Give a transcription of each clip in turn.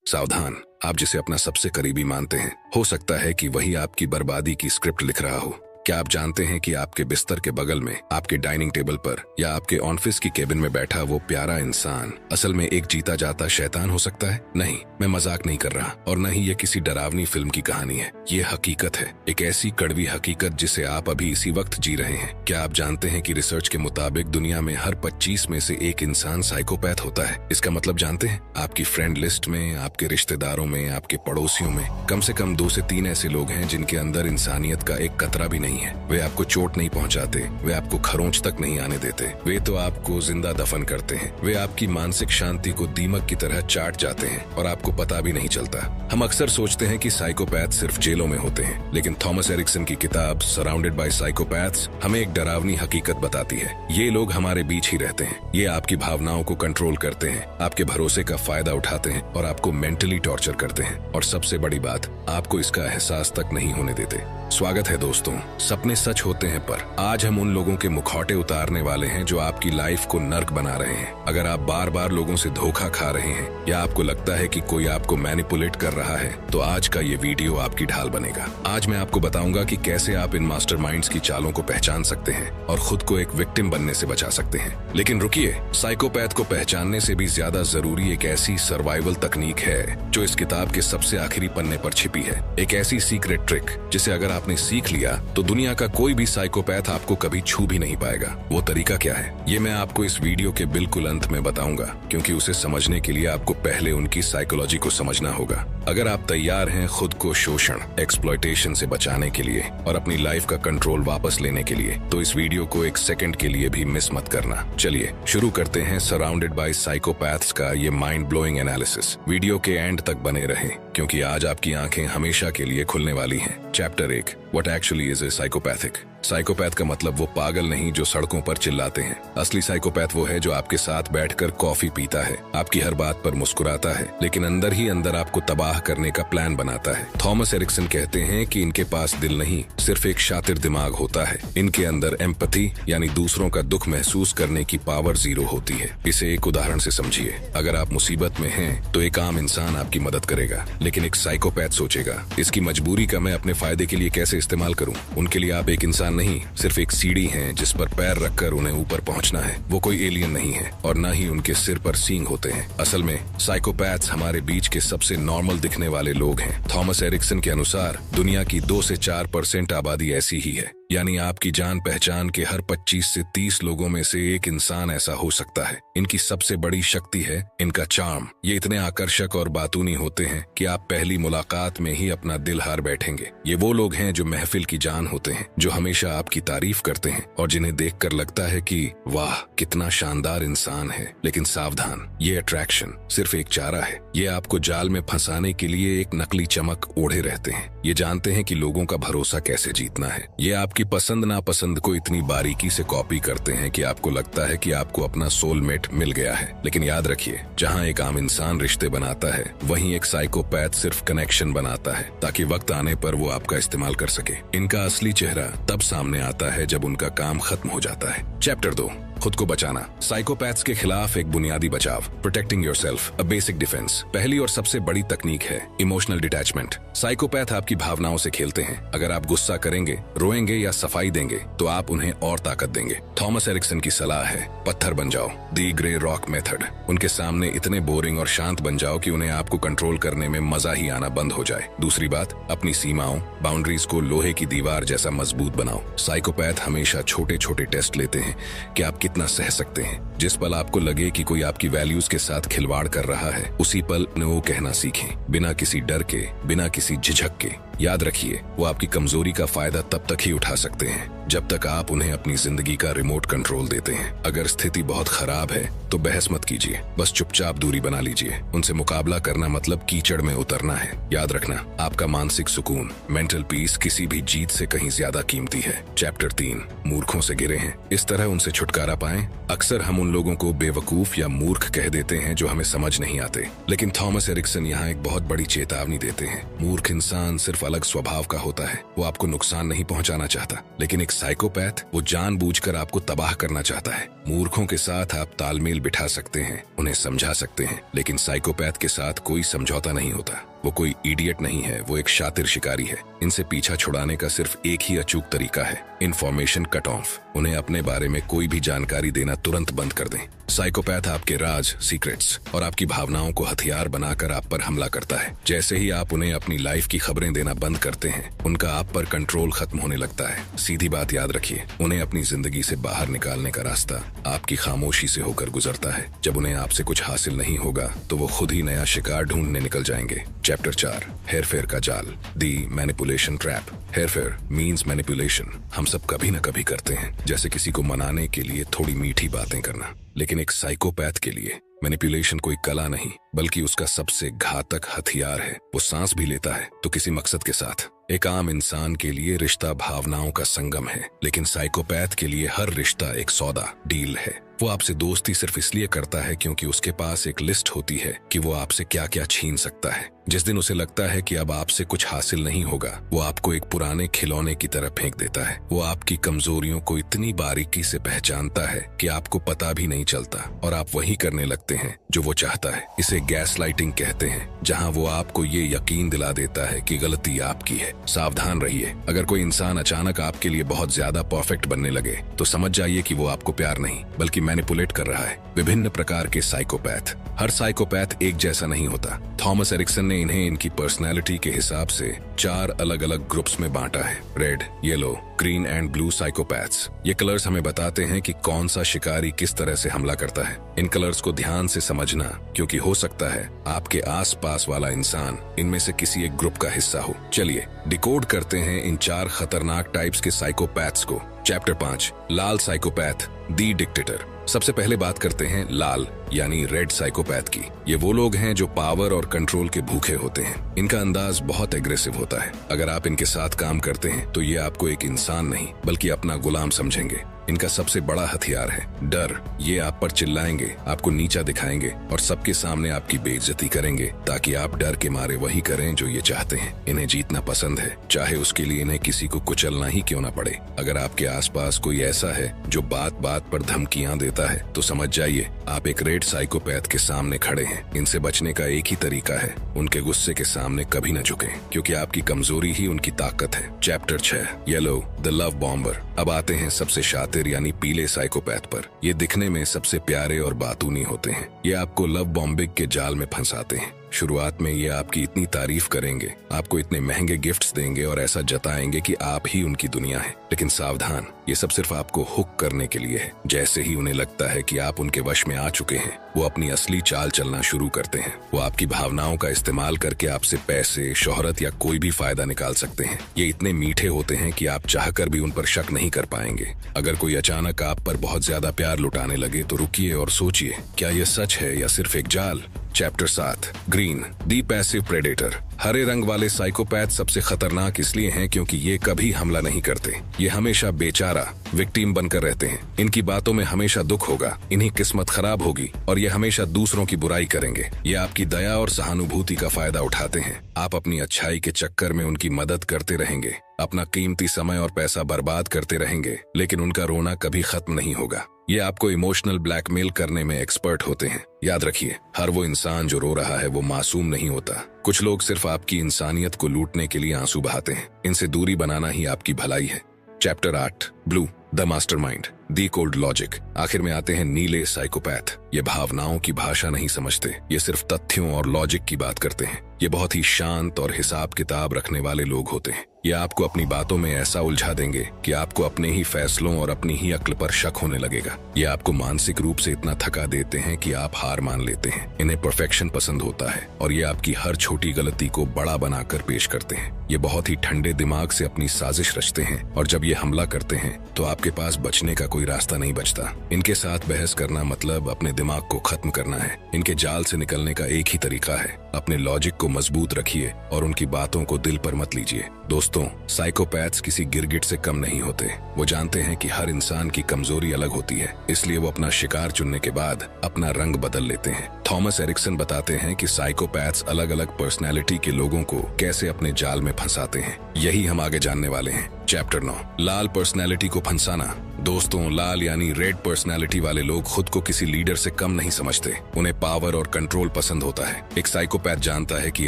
सावधान, आप जिसे अपना सबसे करीबी मानते हैं, हो सकता है कि वही आपकी बर्बादी की स्क्रिप्ट लिख रहा हो। क्या आप जानते हैं कि आपके बिस्तर के बगल में, आपके डाइनिंग टेबल पर या आपके ऑफिस की केबिन में बैठा वो प्यारा इंसान असल में एक जीता जाता शैतान हो सकता है? नहीं, मैं मजाक नहीं कर रहा और न ही ये किसी डरावनी फिल्म की कहानी है। ये हकीकत है, एक ऐसी कड़वी हकीकत जिसे आप अभी इसी वक्त जी रहे हैं। क्या आप जानते हैं कि रिसर्च के मुताबिक दुनिया में हर 25 में से एक इंसान साइकोपैथ होता है? इसका मतलब जानते हैं? आपकी फ्रेंड लिस्ट में, आपके रिश्तेदारों में, आपके पड़ोसियों में कम से कम 2 से 3 ऐसे लोग हैं जिनके अंदर इंसानियत का एक कतरा भी नहीं है। वे आपको चोट नहीं पहुंचाते, वे आपको खरोंच तक नहीं आने देते, वे तो आपको जिंदा दफन करते हैं। वे आपकी मानसिक शांति को दीमक की तरह चाट जाते हैं और आपको पता भी नहीं चलता। हम अक्सर सोचते हैं कि साइकोपैथ सिर्फ जेलों में होते हैं, लेकिन थॉमस एरिक्सन की किताब सराउंडेड बाय साइकोपैथ्स हमें एक डरावनी हकीकत बताती है। ये लोग हमारे बीच ही रहते हैं, ये आपकी भावनाओं को कंट्रोल करते हैं, आपके भरोसे का फायदा उठाते हैं और आपको मेंटली टॉर्चर करते हैं। और सबसे बड़ी बात, आपको इसका एहसास तक नहीं होने देते। स्वागत है दोस्तों, सपने सच होते हैं, पर आज हम उन लोगों के मुखौटे उतारने वाले हैं जो आपकी लाइफ को नर्क बना रहे हैं। अगर आप बार बार लोगों से धोखा खा रहे हैं या आपको लगता है कि कोई आपको मैनिपुलेट कर रहा है, तो आज का ये वीडियो आपकी ढाल बनेगा। आज मैं आपको बताऊंगा कि कैसे आप इन मास्टरमाइंड्स की चालों को पहचान सकते हैं और खुद को एक विक्टिम बनने से बचा सकते हैं। लेकिन रुकिए, साइकोपैथ को पहचानने से भी ज्यादा जरूरी एक ऐसी सर्वाइवल तकनीक है जो इस किताब के सबसे आखिरी पन्ने पर छिपी है। एक ऐसी सीक्रेट ट्रिक जिसे अगर आपने सीख लिया तो दुनिया का कोई भी साइकोपैथ आपको कभी छू भी नहीं पाएगा। वो तरीका क्या है, ये मैं आपको इस वीडियो के बिल्कुल अंत में बताऊंगा, क्योंकि उसे समझने के लिए आपको पहले उनकी साइकोलॉजी को समझना होगा। अगर आप तैयार हैं खुद को शोषण, एक्सप्लॉयटेशन से बचाने के लिए और अपनी लाइफ का कंट्रोल वापस लेने के लिए, तो इस वीडियो को एक सेकंड के लिए भी मिस मत करना। चलिए शुरू करते हैं सराउंडेड बाय साइकोपैथ्स का ये माइंड ब्लोइंग एनालिसिस। वीडियो के एंड तक बने रहें, क्योंकि आज आपकी आंखें हमेशा के लिए खुलने वाली हैं। Chapter 1, What actually is a psychopathic? Psychopath का मतलब वो पागल नहीं जो सड़कों पर चिल्लाते हैं। असली साइकोपैथ वो है जो आपके साथ बैठकर कॉफी पीता है, आपकी हर बात पर मुस्कुराता है, लेकिन अंदर ही अंदर आपको तबाह करने का प्लान बनाता है। थॉमस एरिक्सन कहते हैं कि इनके पास दिल नहीं, सिर्फ एक शातिर दिमाग होता है। इनके अंदर एम्पैथी यानी दूसरों का दुख महसूस करने की पावर 0 होती है। इसे एक उदाहरण से समझिए। अगर आप मुसीबत में हैं तो एक आम इंसान आपकी मदद करेगा, लेकिन एक साइकोपैथ सोचेगा इसकी मजबूरी का मैं अपने फायदे के लिए कैसे इस्तेमाल करूं। उनके लिए आप एक इंसान नहीं, सिर्फ एक सीढ़ी हैं जिस पर पैर रखकर उन्हें ऊपर पहुंचना है। वो कोई एलियन नहीं है और न ही उनके सिर पर सींग होते हैं। असल में साइकोपैथ्स हमारे बीच के सबसे नॉर्मल दिखने वाले लोग हैं। थॉमस एरिक्सन के अनुसार दुनिया की 2 से 4% आबादी ऐसी ही है, यानी आपकी जान पहचान के हर 25 से 30 लोगों में से एक इंसान ऐसा हो सकता है। इनकी सबसे बड़ी शक्ति है इनका चार्म। ये इतने आकर्षक और बातूनी होते हैं कि आप पहली मुलाकात में ही अपना दिल हार बैठेंगे। ये वो लोग हैं जो महफिल की जान होते हैं, जो हमेशा आपकी तारीफ करते हैं और जिन्हें देखकर लगता है कि वाह कितना शानदार इंसान है। लेकिन सावधान, ये अट्रैक्शन सिर्फ एक चारा है। ये आपको जाल में फंसाने के लिए एक नकली चमक ओढ़े रहते हैं। ये जानते हैं कि लोगों का भरोसा कैसे जीतना है। ये आपकी पसंद नापसंद को इतनी बारीकी से कॉपी करते हैं कि आपको लगता है कि आपको अपना सोलमेट मिल गया है। लेकिन याद रखिए, जहां एक आम इंसान रिश्ते बनाता है, वहीं एक साइकोपैथ सिर्फ कनेक्शन बनाता है ताकि वक्त आने पर वो आपका इस्तेमाल कर सके। इनका असली चेहरा तब सामने आता है जब उनका काम खत्म हो जाता है। चैप्टर 2, खुद को बचाना। साइकोपैथ्स के खिलाफ एक बुनियादी बचाव, protecting yourself, a basic defence. पहली और सबसे बड़ी तकनीक है इमोशनल डिटैचमेंट। साइकोपैथ आपकी भावनाओं से खेलते हैं। अगर आप गुस्सा करेंगे, रोएंगे या सफाई देंगे तो आप उन्हें और ताकत देंगे। थॉमस एरिक्सन की सलाह है पत्थर बन जाओ, दी ग्रे रॉक मेथड। उनके सामने इतने बोरिंग और शांत बन जाओ कि उन्हें आपको कंट्रोल करने में मजा ही आना बंद हो जाए। दूसरी बात, अपनी सीमाओं, बाउंड्रीज को लोहे की दीवार जैसा मजबूत बनाओ। साइकोपैथ हमेशा छोटे छोटे टेस्ट लेते हैं कि आप कितना सह सकते हैं। जिस पल आपको लगे कि कोई आपकी वैल्यूज के साथ खिलवाड़ कर रहा है, उसी पल नो कहना सीखें, बिना किसी डर के, बिना किसी झिझक के। याद रखिए, वो आपकी कमजोरी का फायदा तब तक ही उठा सकते हैं जब तक आप उन्हें अपनी जिंदगी का रिमोट कंट्रोल देते हैं। अगर स्थिति बहुत खराब है तो बहस मत कीजिए, बस चुपचाप दूरी बना लीजिए। उनसे मुकाबला करना मतलब कीचड़ में उतरना है। याद रखना, आपका मानसिक सुकून, मेंटल पीस किसी भी जीत से कहीं ज्यादा कीमती है। चैप्टर 3, मूर्खों से घिरे हैं, इस तरह उनसे छुटकारा पाएं। अक्सर हम उन लोगों को बेवकूफ या मूर्ख कह देते हैं जो हमें समझ नहीं आते, लेकिन थॉमस एरिक्सन यहाँ एक बहुत बड़ी चेतावनी देते हैं। मूर्ख इंसान सिर्फ अलग स्वभाव का होता है। वो आपको नुकसान नहीं पहुंचाना चाहता, लेकिन एक साइकोपैथ वो जानबूझकर आपको तबाह करना चाहता है। मूर्खों के साथ आप तालमेल बिठा सकते हैं, उन्हें समझा सकते हैं, लेकिन साइकोपैथ के साथ कोई समझौता नहीं होता। वो कोई इडियट नहीं है, वो एक शातिर शिकारी है। इनसे पीछा छुड़ाने का सिर्फ एक ही अचूक तरीका है, इन्फॉर्मेशन कट ऑफ। उन्हें अपने बारे में कोई भी जानकारी देना तुरंत बंद कर दें। साइकोपैथ आपके राज, सीक्रेट्स और आपकी भावनाओं को हथियार बनाकर आप पर हमला करता है। जैसे ही आप उन्हें अपनी लाइफ की खबरें देना बंद करते हैं, उनका आप पर कंट्रोल खत्म होने लगता है। सीधी बात याद रखिए, उन्हें अपनी जिंदगी से बाहर निकालने का रास्ता आपकी खामोशी से होकर गुजरता है। जब उन्हें आपसे कुछ हासिल नहीं होगा तो वो खुद ही नया शिकार ढूंढने निकल जाएंगे। चैप्टर 4, हेरफेर का जाल, दी मैनिपुलेशन ट्रैप। हेरफेर मीन्स मैनिपुलेशन। हम सब कभी न कभी करते हैं, जैसे किसी को मनाने के लिए थोड़ी मीठी बातें करना। लेकिन एक साइकोपैथ के लिए मैनिपुलेशन कोई कला नहीं, बल्कि उसका सबसे घातक हथियार है। वो सांस भी लेता है तो किसी मकसद के साथ। एक आम इंसान के लिए रिश्ता भावनाओं का संगम है, लेकिन साइकोपैथ के लिए हर रिश्ता एक सौदा, डील है। वो आपसे दोस्ती सिर्फ इसलिए करता है क्योंकि उसके पास एक लिस्ट होती है कि वो आपसे क्या क्या छीन सकता है। जिस दिन उसे लगता है कि अब आपसे कुछ हासिल नहीं होगा, वो आपको एक पुराने खिलौने की तरह फेंक देता है। वो आपकी कमजोरियों को इतनी बारीकी से पहचानता है कि आपको पता भी नहीं चलता, और आप वही करने लगते हैं जो वो चाहता है। इसे गैसलाइटिंग कहते हैं, जहां वो आपको ये यकीन दिला देता है कि गलती आपकी है। सावधान रहिए, अगर कोई इंसान अचानक आपके लिए बहुत ज्यादा परफेक्ट बनने लगे तो समझ जाइए कि वो आपको प्यार नहीं बल्कि मैनिपुलेट कर रहा है। विभिन्न प्रकार के साइकोपैथ। हर साइकोपैथ एक जैसा नहीं होता। थॉमस एरिक्सन ने इन्हें इनकी पर्सनैलिटी के हिसाब से 4 अलग अलग ग्रुप्स में बांटा है, red, yellow, green and blue psychopaths. ये कलर्स हमें बताते हैं कि कौन सा शिकारी किस तरह से हमला करता है। इन कलर्स को ध्यान से समझना, क्योंकि हो सकता है आपके आसपास वाला इंसान इनमें से किसी एक ग्रुप का हिस्सा हो। चलिए डिकोड करते हैं इन 4 खतरनाक टाइप्स के साइकोपैथ्स को। चैप्टर 5, लाल साइकोपैथ, दी डिक्टेटर। सबसे पहले बात करते हैं लाल यानी रेड साइकोपैथ की। ये वो लोग हैं जो पावर और कंट्रोल के भूखे होते हैं। इनका अंदाज बहुत एग्रेसिव होता है। अगर आप इनके साथ काम करते हैं तो ये आपको एक इंसान नहीं बल्कि अपना गुलाम समझेंगे। इनका सबसे बड़ा हथियार है डर। ये आप पर चिल्लाएंगे, आपको नीचा दिखाएंगे और सबके सामने आपकी बेइज्जती करेंगे, ताकि आप डर के मारे वही करें जो ये चाहते हैं। इन्हें जीतना पसंद है, चाहे उसके लिए इन्हें किसी को कुचलना ही क्यों न पड़े। अगर आपके आसपास कोई ऐसा है जो बात बात पर धमकियां देता है, तो समझ जाइए आप एक रेड साइकोपैथ के सामने खड़े हैं। इनसे बचने का एक ही तरीका है, उनके गुस्से के सामने कभी न झुकें, क्योंकि आपकी कमजोरी ही उनकी ताकत है। Chapter 6, yellow, the love bomber. अब आते हैं सबसे शातिर यानी पीले साइकोपैथ पर। ये दिखने में सबसे प्यारे और बातूनी होते हैं। ये आपको लव बॉम्बिंग के जाल में फंसाते हैं। शुरुआत में ये आपकी इतनी तारीफ करेंगे, आपको इतने महंगे गिफ्ट्स देंगे और ऐसा जताएंगे कि आप ही उनकी दुनिया है। लेकिन सावधान, ये सब सिर्फ आपको हुक करने के लिए है। जैसे ही उन्हें लगता है कि आप उनके वश में आ चुके हैं, वो अपनी असली चाल चलना शुरू करते हैं। वो आपकी भावनाओं का इस्तेमाल करके आपसे पैसे, शोहरत या कोई भी फायदा निकाल सकते हैं। ये इतने मीठे होते हैं कि आप चाहकर भी उन पर शक नहीं कर पाएंगे। अगर कोई अचानक आप पर बहुत ज्यादा प्यार लुटाने लगे तो रुकिए और सोचिए, क्या ये सच है या सिर्फ एक जाल। चैप्टर 7, ग्रीन, दी पैसिव प्रेडेटर। हरे रंग वाले साइकोपैथ सबसे खतरनाक इसलिए हैं क्योंकि ये कभी हमला नहीं करते। ये हमेशा बेचारा, विक्टिम बनकर रहते हैं। इनकी बातों में हमेशा दुख होगा, इन्हीं किस्मत खराब होगी और ये हमेशा दूसरों की बुराई करेंगे। ये आपकी दया और सहानुभूति का फायदा उठाते हैं। आप अपनी अच्छाई के चक्कर में उनकी मदद करते रहेंगे, अपना कीमती समय और पैसा बर्बाद करते रहेंगे, लेकिन उनका रोना कभी खत्म नहीं होगा। ये आपको इमोशनल ब्लैकमेल करने में एक्सपर्ट होते हैं। याद रखिए, हर वो इंसान जो रो रहा है वो मासूम नहीं होता। कुछ लोग सिर्फ आपकी इंसानियत को लूटने के लिए आंसू बहाते हैं। इनसे दूरी बनाना ही आपकी भलाई है। Chapter 8, blue, the mastermind, the cold logic. आखिर में आते हैं नीले साइकोपैथ। ये भावनाओं की भाषा नहीं समझते, ये सिर्फ तथ्यों और लॉजिक की बात करते हैं। ये बहुत ही शांत और हिसाब किताब रखने वाले लोग होते हैं। ये आपको अपनी बातों में ऐसा उलझा देंगे कि आपको अपने ही फैसलों और अपनी ही अक्ल पर शक होने लगेगा। ये आपको मानसिक रूप से इतना थका देते हैं कि आप हार मान लेते हैं। इन्हें परफेक्शन पसंद होता है और ये आपकी हर छोटी गलती को बड़ा बनाकर पेश करते हैं। ये बहुत ही ठंडे दिमाग से अपनी साजिश रचते हैं और जब ये हमला करते हैं तो आपके पास बचने का कोई रास्ता नहीं बचता। इनके साथ बहस करना मतलब अपने दिमाग को खत्म करना है। इनके जाल से निकलने का एक ही तरीका है, अपने लॉजिक को को मजबूत रखिए और उनकी बातों को दिल पर मत लीजिए। दोस्तों, साइकोपैथ्स किसी गिरगिट से कम नहीं होते। वो जानते हैं कि हर इंसान की कमजोरी अलग होती है, इसलिए वो अपना शिकार चुनने के बाद अपना रंग बदल लेते हैं। थॉमस एरिक्सन बताते हैं कि साइकोपैथ्स अलग अलग पर्सनैलिटी के लोगों को कैसे अपने जाल में फंसाते हैं। यही हम आगे जानने वाले हैं। चैप्टर 9, लाल पर्सनैलिटी को फंसाना। दोस्तों, लाल यानी रेड पर्सनैलिटी वाले लोग खुद को किसी लीडर से कम नहीं समझते। उन्हें पावर और कंट्रोल पसंद होता है। एक साइकोपैथ जानता है कि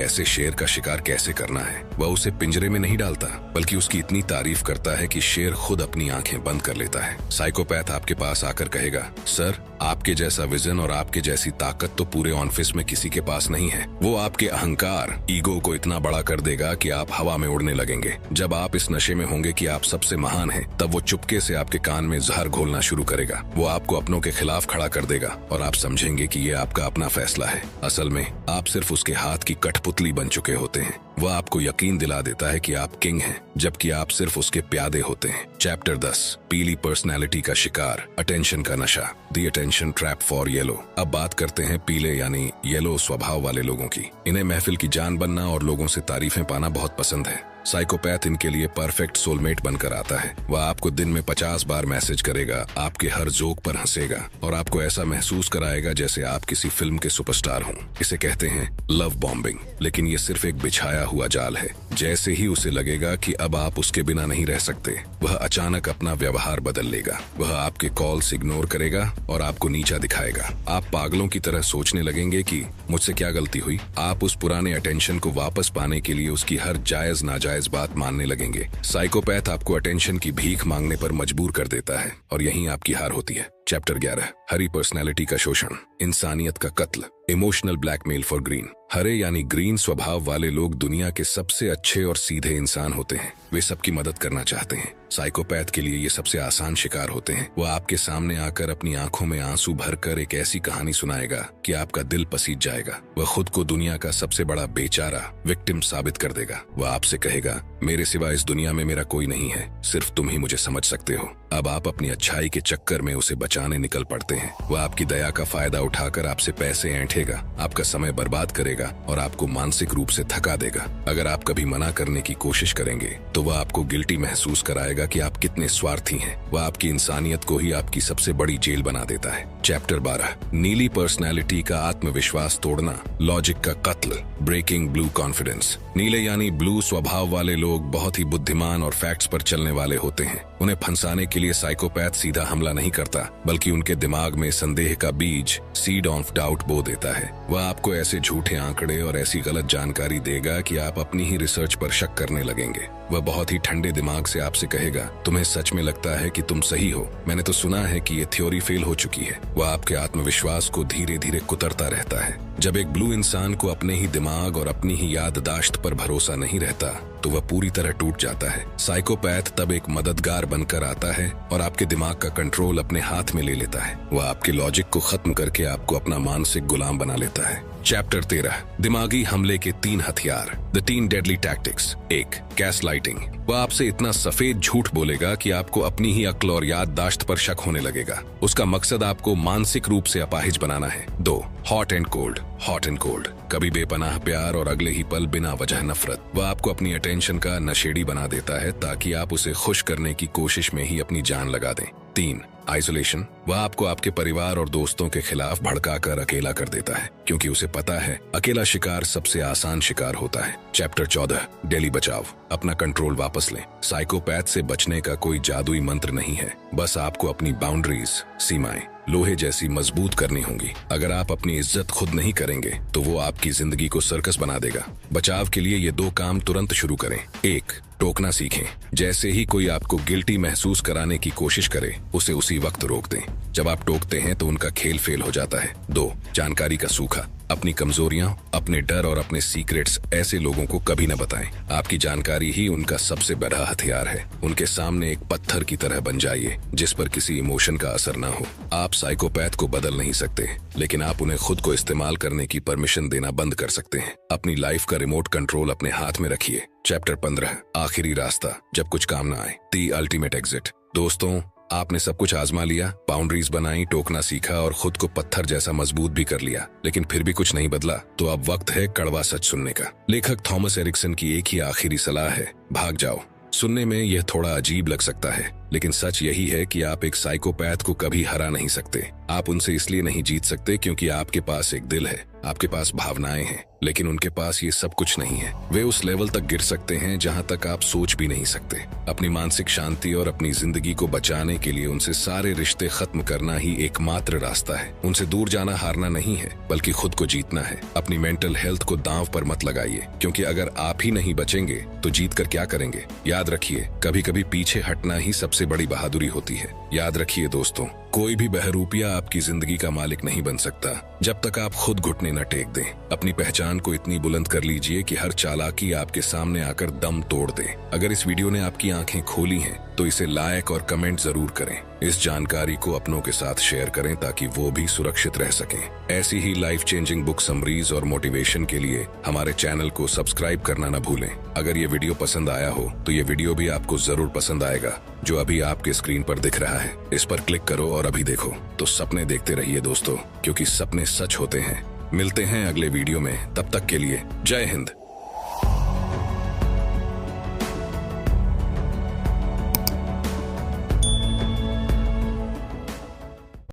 ऐसे शेर का शिकार कैसे करना है। वह उसे पिंजरे में नहीं डालता, बल्कि उसकी इतनी तारीफ करता है कि शेर खुद अपनी आंखें बंद कर लेता है। साइकोपैथ आपके पास आकर कहेगा, सर, आपके जैसा विजन और आपके जैसी ताकत तो पूरे ऑफिस में किसी के पास नहीं है। वो आपके अहंकार, ईगो को इतना बड़ा कर देगा कि आप हवा में उड़ने लगेंगे। जब आप इस नशे में होंगे कि आप सबसे महान हैं, तब वो चुपके से आपके कान में जहर घोलना शुरू करेगा। वो आपको अपनों के खिलाफ खड़ा कर देगा और आप समझेंगे कि ये आपका अपना फैसला है। असल में आप सिर्फ उसके हाथ की कठपुतली बन चुके होते हैं। वह आपको यकीन दिला देता है कि आप किंग हैं, जबकि आप सिर्फ उसके प्यादे होते हैं। चैप्टर 10, पीली पर्सनैलिटी का शिकार, अटेंशन का नशा, the attention trap for yellow. अब बात करते हैं पीले यानी येलो स्वभाव वाले लोगों की। इन्हें महफिल की जान बनना और लोगों से तारीफें पाना बहुत पसंद है। साइकोपैथ इनके लिए परफेक्ट सोलमेट बनकर आता है। वह आपको दिन में 50 बार मैसेज करेगा, आपके हर जोक पर हंसेगा और आपको ऐसा महसूस कराएगा जैसे आप किसी फिल्म के सुपरस्टार हों। इसे कहते हैं लव बॉम्बिंग, लेकिन ये सिर्फ एक बिछाया हुआ जाल है। जैसे ही उसे लगेगा कि अब आप उसके बिना नहीं रह सकते, वह अचानक अपना व्यवहार बदल लेगा। वह आपके कॉल्स इग्नोर करेगा और आपको नीचा दिखाएगा। आप पागलों की तरह सोचने लगेंगे कि मुझसे क्या गलती हुई। आप उस पुराने अटेंशन को वापस पाने के लिए उसकी हर जायज नाजायज बात मानने लगेंगे। साइकोपैथ आपको अटेंशन की भीख मांगने पर मजबूर कर देता है और यहीं आपकी हार होती है। चैप्टर 11, हरी पर्सनैलिटी का शोषण, इंसानियत का कत्ल, इमोशनल ब्लैकमेल फॉर ग्रीन। हरे यानी ग्रीन स्वभाव वाले लोग दुनिया के सबसे अच्छे और सीधे इंसान होते हैं। वे सबकी मदद करना चाहते हैं। साइकोपैथ के लिए ये सबसे आसान शिकार होते हैं। वह आपके सामने आकर अपनी आंखों में आंसू भरकर एक ऐसी कहानी सुनाएगा कि आपका दिल पसीज जाएगा। वह खुद को दुनिया का सबसे बड़ा बेचारा, विक्टिम साबित कर देगा। वह आपसे कहेगा, मेरे सिवा इस दुनिया में मेरा कोई नहीं है, सिर्फ तुम ही मुझे समझ सकते हो। अब आप अपनी अच्छाई के चक्कर में उसे बचाने निकल पड़ते हैं। वह आपकी दया का फायदा उठाकर आपसे पैसे ऐंठेगा, आपका समय बर्बाद करेगा और आपको मानसिक रूप से थका देगा। अगर आप कभी मना करने की कोशिश करेंगे तो वह आपको गिल्टी महसूस कराएगा कि आप कितने स्वार्थी हैं। वह आपकी इंसानियत को ही आपकी सबसे बड़ी जेल बना देता है। चैप्टर 12, नीली पर्सनैलिटी का आत्मविश्वास तोड़ना, लॉजिक का कत्ल, ब्रेकिंग ब्लू कॉन्फिडेंस। नीले यानी ब्लू स्वभाव वाले लोग बहुत ही बुद्धिमान और फैक्ट्स पर चलने वाले होते हैं। उन्हें फंसाने के लिए साइकोपैथ सीधा हमला नहीं करता, बल्कि उनके दिमाग में संदेह का बीज, सीड ऑफ डाउट बो देता है। वह आपको ऐसे झूठे आंकड़े और ऐसी गलत जानकारी देगा कि आप अपनी ही रिसर्च पर शक करने लगेंगे। वह बहुत ही ठंडे दिमाग से आपसे कहेगा, तुम्हें सच में लगता है कि तुम सही हो? मैंने तो सुना है कि ये थ्योरी फेल हो चुकी है। वह आपके आत्मविश्वास को धीरे धीरे कुतरता रहता है। जब एक ब्लू इंसान को अपने ही दिमाग और अपनी ही याददाश्त पर भरोसा नहीं रहता, तो वह पूरी तरह टूट जाता है। साइकोपैथ तब एक मददगार बनकर आता है और आपके दिमाग का कंट्रोल अपने हाथ में ले लेता है। वह आपके लॉजिक को खत्म करके आपको अपना मानसिक गुलाम बना लेता है। चैप्टर 13, दिमागी हमले के 3 हथियार, द 3 डेडली टैक्टिक्स। 1, गैसलाइटिंग। वह आपसे इतना सफेद झूठ बोलेगा कि आपको अपनी ही अक्ल और याददाश्त पर शक होने लगेगा। उसका मकसद आपको मानसिक रूप से अपाहिज बनाना है। 2, hot and cold. Hot and cold, कभी बेपनाह प्यार और अगले ही पल बिना वजह नफरत। वह आपको अपनी अटेंशन का नशेड़ी बना देता है ताकि आप उसे खुश करने की कोशिश में ही अपनी जान लगा दें। 3, आइसोलेशन। वह आपको आपके परिवार और दोस्तों के खिलाफ भड़काकर अकेला कर देता है, क्योंकि उसे पता है अकेला शिकार सबसे आसान शिकार होता है। चैप्टर 14, डेली बचाव, अपना कंट्रोल वापस लें। साइकोपैथ से बचने का कोई जादुई मंत्र नहीं है, बस आपको अपनी बाउंड्रीज, सीमाएं लोहे जैसी मजबूत करनी होंगी। अगर आप अपनी इज्जत खुद नहीं करेंगे तो वो आपकी जिंदगी को सर्कस बना देगा। बचाव के लिए ये 2 काम तुरंत शुरू करें। 1, टोकना सीखें। जैसे ही कोई आपको गिल्टी महसूस कराने की कोशिश करे, उसे उसी वक्त रोक दें। जब आप टोकते हैं तो उनका खेल फेल हो जाता है। 2, जानकारी का सूखा। अपनी कमजोरियां, अपने डर और अपने सीक्रेट्स ऐसे लोगों को कभी न बताएं। आपकी जानकारी ही उनका सबसे बड़ा हथियार है। उनके सामने एक पत्थर की तरह बन जाइए जिस पर किसी इमोशन का असर ना हो। आप साइकोपैथ को बदल नहीं सकते, लेकिन आप उन्हें खुद को इस्तेमाल करने की परमिशन देना बंद कर सकते हैं। अपनी लाइफ का रिमोट कंट्रोल अपने हाथ में रखिए। चैप्टर 15, आखिरी रास्ता, जब कुछ काम ना आए, द अल्टीमेट एग्जिट। दोस्तों, आपने सब कुछ आजमा लिया, बाउंड्रीज बनाई, टोकना सीखा और खुद को पत्थर जैसा मजबूत भी कर लिया, लेकिन फिर भी कुछ नहीं बदला। तो अब वक्त है कड़वा सच सुनने का। लेखक थॉमस एरिक्सन की एक ही आखिरी सलाह है, भाग जाओ। सुनने में यह थोड़ा अजीब लग सकता है, लेकिन सच यही है कि आप एक साइकोपैथ को कभी हरा नहीं सकते। आप उनसे इसलिए नहीं जीत सकते क्योंकि आपके पास एक दिल है, आपके पास भावनाएं हैं, लेकिन उनके पास ये सब कुछ नहीं है। वे उस लेवल तक गिर सकते हैं जहां तक आप सोच भी नहीं सकते। अपनी मानसिक शांति और अपनी जिंदगी को बचाने के लिए उनसे सारे रिश्ते खत्म करना ही एकमात्र रास्ता है। उनसे दूर जाना हारना नहीं है, बल्कि खुद को जीतना है। अपनी मेंटल हेल्थ को दांव पर मत लगाइए, क्योंकि अगर आप ही नहीं बचेंगे तो जीत कर क्या करेंगे। याद रखिए, कभी कभी पीछे हटना ही सबसे बड़ी बहादुरी होती है। याद रखिए दोस्तों, कोई भी बहरूपिया आपकी जिंदगी का मालिक नहीं बन सकता जब तक आप खुद घुटने न टेक दें। अपनी पहचान को इतनी बुलंद कर लीजिए कि हर चालाकी आपके सामने आकर दम तोड़ दे। अगर इस वीडियो ने आपकी आंखें खोली हैं तो इसे लाइक और कमेंट जरूर करें। इस जानकारी को अपनों के साथ शेयर करें ताकि वो भी सुरक्षित रह सकें। ऐसी ही लाइफ चेंजिंग बुक समरीज और मोटिवेशन के लिए हमारे चैनल को सब्सक्राइब करना न भूलें। अगर ये वीडियो पसंद आया हो तो ये वीडियो भी आपको जरूर पसंद आएगा, जो अभी आपके स्क्रीन पर दिख रहा है। इस पर क्लिक करो और अभी देखो। तो सपने देखते रहिए दोस्तों, क्योंकि सपने सच होते हैं। मिलते हैं अगले वीडियो में, तब तक के लिए जय हिंद।